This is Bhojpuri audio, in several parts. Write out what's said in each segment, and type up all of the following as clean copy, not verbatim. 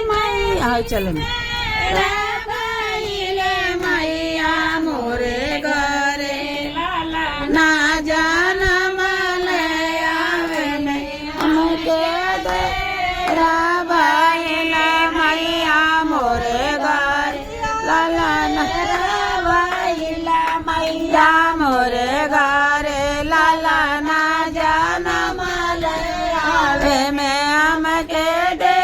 मैया चलो मैया मोरे घरे ना जान मले आवे हमके दे राबाइला मैया मोरे घरे लाला ना राबाइला मैया मोरे घरे लाला ना जान मले आवे में हमके दे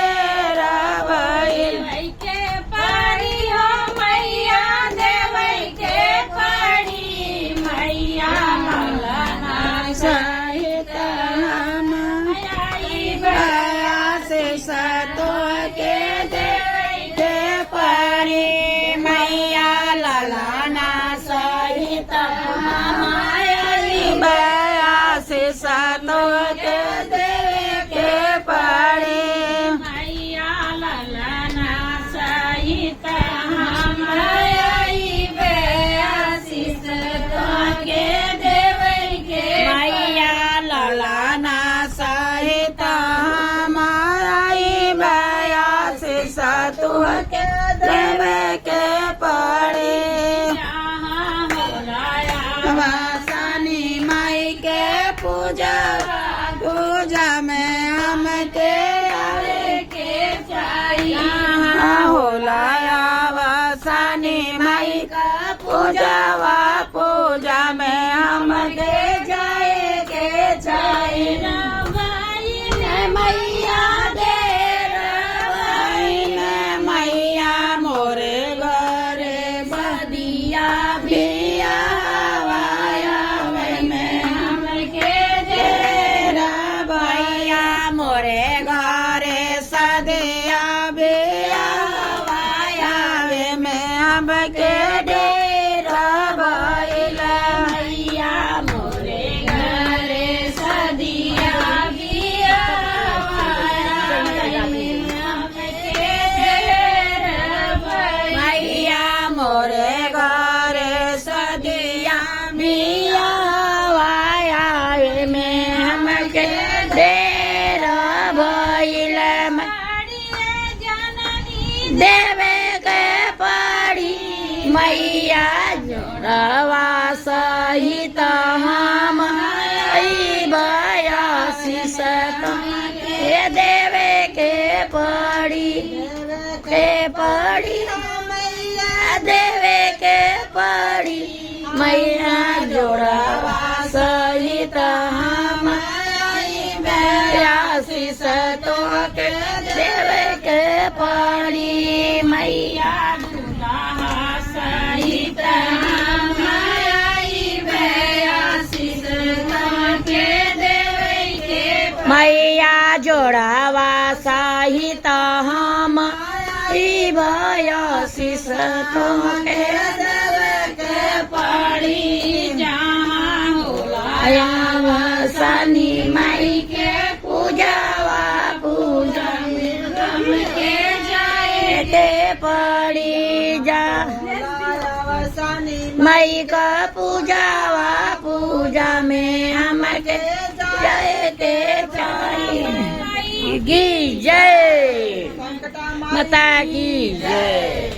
तो के दे पड़ी मैया ललाना सहित बयासी सतो के दे के पड़ी मैया ललाना सहित बयासी सतो के देवे के मैया ललाना सहित तू के देवे के पड़े वासनी माई के पूजा पूजा में हम के आवे के चाहिए होलाया वासनी माई का पूजा पूजा में हम के जाए के चाहिए मैया मैया मोरे घरे बदिया बिया में हमके तेरा भैया मोरे घरे सदिया बिया में हमके डेरा भैया मैया मोरे घरे सदिया मोरे घरे सदिया बिया में हमके डेरा भइल देवे के पड़ी मैया जोड़वा सहित हम बयासी सतो के देवे के पड़ी देवे के पड़ी मैया जोड़वा सहित हम बयासी सतो के देवे के पड़ी मैया जोड़वा सहित हम बयासी सतो के देवे के मैया जोड़वा सहित हम बयासी सतो के देवे के पड़ी जहाँ होलाया वसनी माई के पूजावा पूजा में के जाए के पड़ी जा माई का पूजावा पूजा में हमके जाए के चाहिए की जय माता की जय।